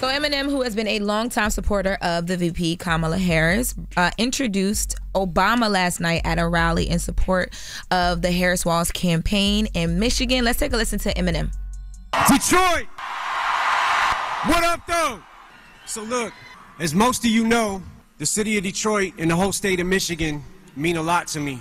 So Eminem, who has been a longtime supporter of the VP Kamala Harris, introduced Obama last night at a rally in support of the Harris Walls campaign in Michigan. Let's take a listen to Eminem. Detroit! What up, though? So look, as most of you know, the city of Detroit and the whole state of Michigan mean a lot to me.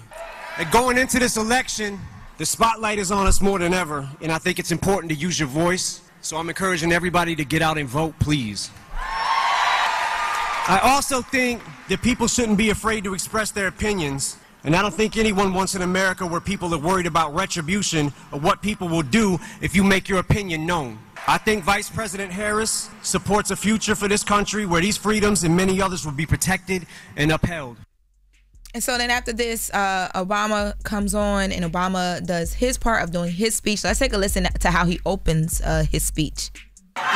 And going into this election, the spotlight is on us more than ever, and I think it's important to use your voice. So I'm encouraging everybody to get out and vote, please. I also think that people shouldn't be afraid to express their opinions. And I don't think anyone wants an America where people are worried about retribution or what people will do if you make your opinion known. I think Vice President Harris supports a future for this country where these freedoms and many others will be protected and upheld. And so then after this, Obama comes on and Obama does his part of doing his speech. So let's take a listen to how he opens his speech.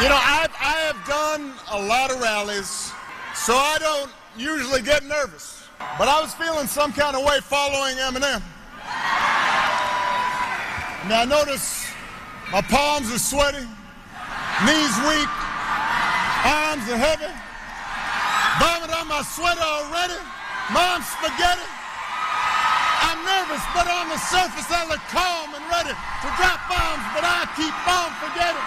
You know, I have done a lot of rallies, so I don't usually get nervous. But I was feeling some kind of way following Eminem. Now I notice my palms are sweaty, knees weak, arms are heavy, vomit on my sweater already. Mom's spaghetti. I'm nervous, but on the surface I look calm and ready to drop bombs, but I keep on forgetting.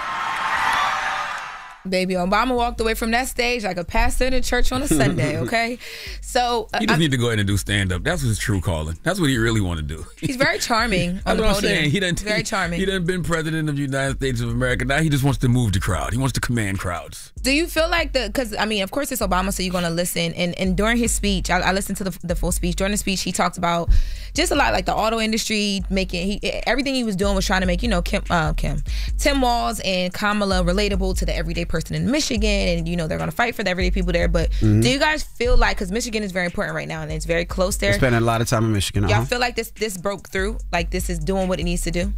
Baby, Obama walked away from that stage like a pastor in a church on a Sunday, okay? So he just need to go ahead and do stand-up. That's his true calling. That's what he really want to do. He's very charming on the podium. podium. He's very charming. He done been president of the United States of America. Now he just wants to move the crowd. He wants to command crowds. Do you feel like because, I mean, of course it's Obama, so you're going to listen. And during his speech, I listened to the full speech. During the speech, he talked about just a lot, like the auto industry, everything he was doing was trying to make, you know, Tim Walz and Kamala relatable to the everyday person in Michigan. And, you know, they're going to fight for the everyday people there. But do you guys feel like, because Michigan is very important right now and it's very close there. We're spending a lot of time in Michigan. Y'all feel like this broke through? Like this is doing what it needs to do?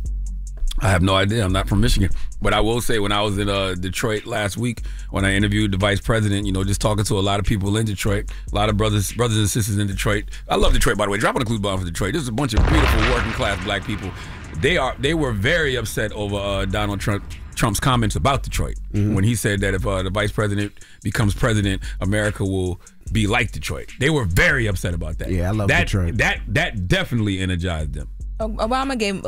I have no idea. I'm not from Michigan. But I will say when I was in Detroit last week, when I interviewed the vice president, you know, just talking to a lot of people in Detroit, a lot of brothers and sisters in Detroit. I love Detroit, by the way. Dropping a clue bomb for Detroit. There's a bunch of beautiful working class black people. They were very upset over Donald Trump's comments about Detroit when he said that if the vice president becomes president, America will be like Detroit. They were very upset about that. Yeah, I love Detroit. That definitely energized them. Obama gave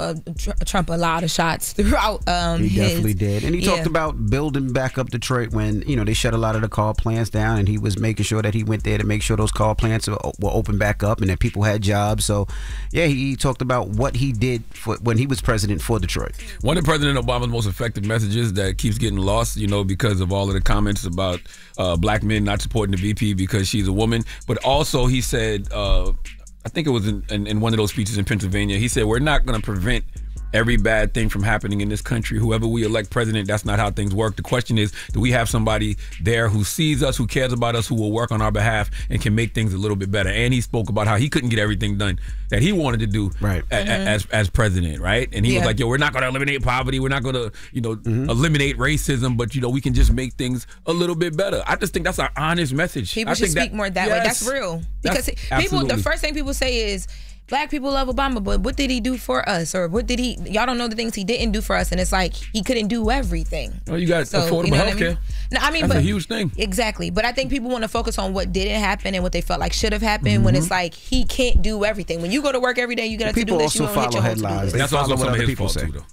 Trump a lot of shots throughout. He definitely did, and he talked about building back up Detroit when they shut a lot of the car plants down, and he was making sure that he went there to make sure those car plants were open back up and that people had jobs. So, yeah, he talked about what he did when he was president for Detroit. One of President Obama's most effective messages that keeps getting lost, because of all of the comments about black men not supporting the VP because she's a woman, but also he said. I think it was in one of those speeches in Pennsylvania. He said, we're not going to prevent every bad thing from happening in this country. Whoever we elect president, that's not how things work. The question is, do we have somebody there who sees us, who cares about us, who will work on our behalf and can make things a little bit better? And he spoke about how he couldn't get everything done that he wanted to do as president, right? And he was like, we're not going to eliminate poverty. We're not going to, eliminate racism, but, we can just make things a little bit better. I just think that's an honest message. People should speak more that way. That's real. Because the first thing people say is, black people love Obama, but what did he do for us? Or y'all don't know the things he didn't do for us. And it's like, he couldn't do everything. Well, you got affordable health care. That's a huge thing. Exactly. But I think people want to focus on what didn't happen and what they felt like should have happened when it's like, he can't do everything. When you go to work every day, you got to do this. People also follow headlines. That's also some of his fault too, though.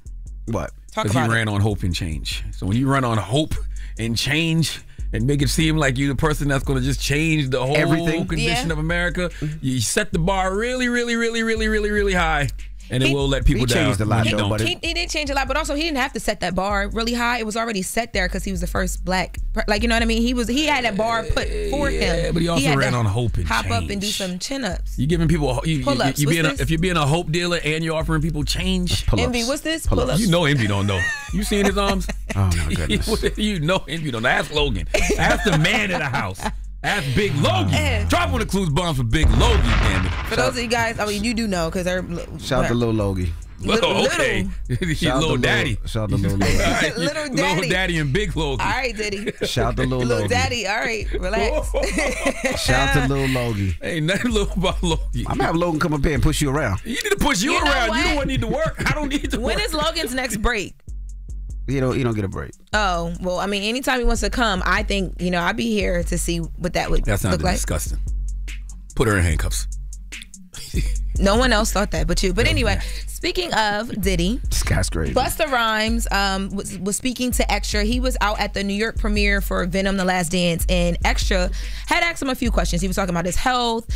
What? Because he ran on hope and change. So when you run on hope and change and make it seem like you're the person that's going to just change the whole condition of America, you set the bar really, really, really, really, really, really high. And it will let people down. He changed a lot, though. He did change a lot, but also he didn't have to set that bar really high. It was already set there because he was the first black, you know what I mean? He had that bar put for him. Yeah, but he also ran on hope and hop change. Up and do some chin-ups. You giving people pull-ups. If you're being a hope dealer and you're offering people change. Envy, what's this? Pull-ups. You know Envy don't know. You seen his arms? Oh my goodness. You know Envy don't know. Ask Logan. Ask the man in the house. That's Big Logie. Drop one of the clues bombs for Big Logie, damn it. For those of you guys, I mean, you do know because they're. Shout out to Lil Logie. Okay. Little Daddy. Shout out to Lil Logie. Right. Little Daddy. Little Daddy and Big Logie. All right, Diddy. Shout out to Lil Logie. Little Daddy. All right, relax. Shout out to Lil Logie. Ain't nothing little about Logie. I'm going to have Logan come up here and push you around. You need to push you around. You don't need to work. I don't need to work. When is Logan's next break? You don't get a break. Oh, well, I mean, anytime he wants to come, I think, I'd be here to see what that would That sounded look like. disgusting. Put her in handcuffs. No one else thought that but you. But anyway, speaking of Diddy, This guy's crazy. Busta Rhymes was speaking to Extra. He was out at the New York premiere for Venom: The Last Dance, and Extra had asked him a few questions. He was talking about his health,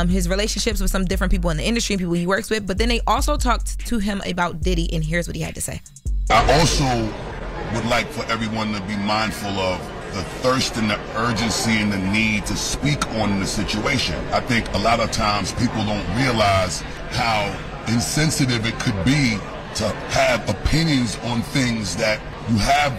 his relationships with some different people in the industry, people he works with. But then they also talked to him about Diddy, and here's what he had to say. I also would like for everyone to be mindful of the thirst and the urgency and the need to speak on the situation. I think a lot of times people don't realize how insensitive it could be to have opinions on things that you have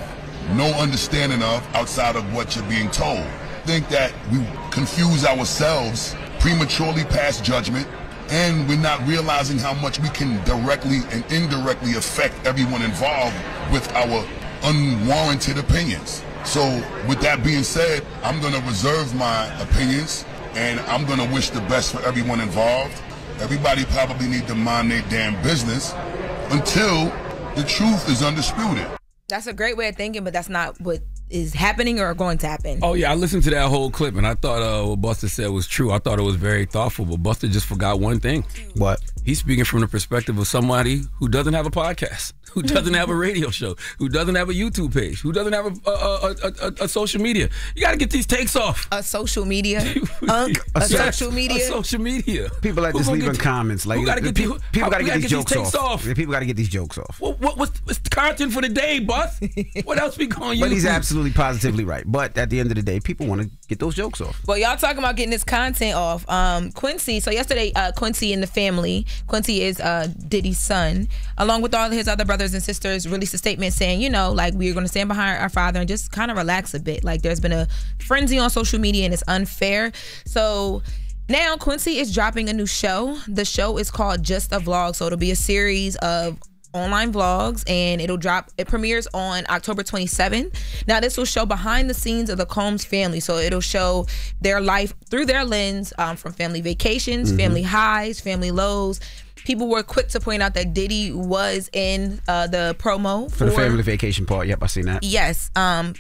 no understanding of outside of what you're being told. I think that we confuse ourselves, prematurely pass judgment, and we're not realizing how much we can directly and indirectly affect everyone involved with our unwarranted opinions. So with that being said, I'm going to reserve my opinions, and I'm going to wish the best for everyone involved. Everybody probably need to mind their damn business until the truth is undisputed. That's a great way of thinking, but that's not what is happening or going to happen. Oh, yeah, I listened to that whole clip, and I thought what Busta said was true. I thought it was very thoughtful, but Busta just forgot one thing. What? He's speaking from the perspective of somebody who doesn't have a podcast, who doesn't have a radio show, who doesn't have a YouTube page, who doesn't have a social media. You got to get these takes off. A social media? Social media? A social media. People like this leaving comments. Like, people got to get these jokes off. Yeah, people got to get these jokes off. What's the content for the day, boss? What else we going to use? But he's absolutely positively right. But at the end of the day, people want to get those jokes off. Well, y'all talking about getting this content off. Quincy, so yesterday, Quincy and the family, Quincy is Diddy's son, along with all his other brothers and sisters, released a statement saying, like, we're going to stand behind our father and just kind of relax a bit. Like, there's been a frenzy on social media and it's unfair. So now Quincy is dropping a new show. The show is called Just a Vlog. So it'll be a series of online vlogs, and it premieres on October 27th. Now, this will show behind the scenes of the Combs family. So it'll show their life through their lens, from family vacations, family highs, family lows. People were quick to point out that Diddy was in the promo for the family vacation part. Yep, I seen that. Yes,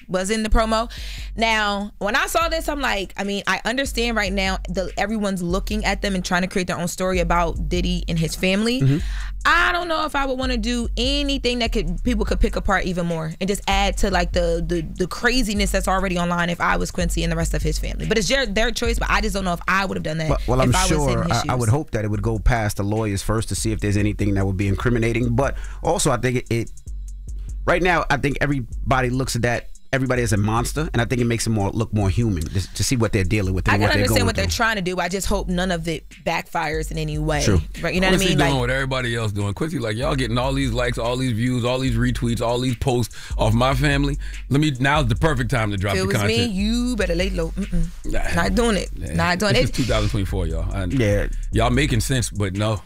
was in the promo. Now, when I saw this, I'm like, I understand right now everyone's looking at them and trying to create their own story about Diddy and his family. I don't know if I would want to do anything that people could pick apart even more and just add to like the craziness that's already online if I was Quincy and the rest of his family. But it's their choice, but I just don't know if I would have done that. Well, I'm if sure I would hope that it would go past the lawyers first to see if there's anything that would be incriminating. But also, I think it right now, I think everybody looks at that. Everybody is a monster, and I think it makes them look more human to see what they're dealing with. I can understand what they're trying to do. I just hope none of it backfires in any way. True. Right? You know what I mean? Quincy doing what everybody else doing. Quincy, like, y'all getting all these likes, all these views, all these retweets, all these posts off my family. Now's the perfect time to drop the content. If it was me, you better lay low. Not doing it. Not doing it. It's 2024, y'all. Yeah. Y'all making sense, but no.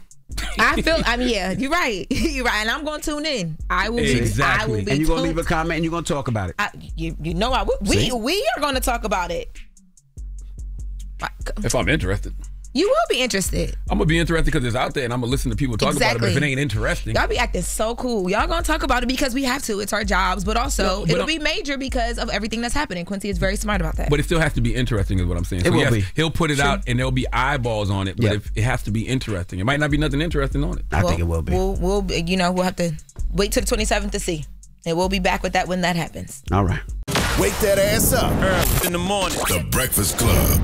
Yeah, you're right. You're right, and I'm going to tune in. I will be. Exactly. I will be. And you're gonna leave a comment and you're gonna talk about it. You know I will. We are going to talk about it. If I'm interested. You will be interested. I'm going to be interested because it's out there and I'm going to listen to people talk about it, but if it ain't interesting. Y'all be acting so cool. Y'all going to talk about it because we have to. It's our jobs, but also it'll be major because of everything that's happening. Quincy is very smart about that. But it still has to be interesting is what I'm saying. It will be. He'll put it out and there'll be eyeballs on it, but it has to be interesting. It might not be nothing interesting on it. I think it will be. We'll have to wait till the 27th to see. And we'll be back with that when that happens. All right. Wake that ass up early in the morning. The Breakfast Club.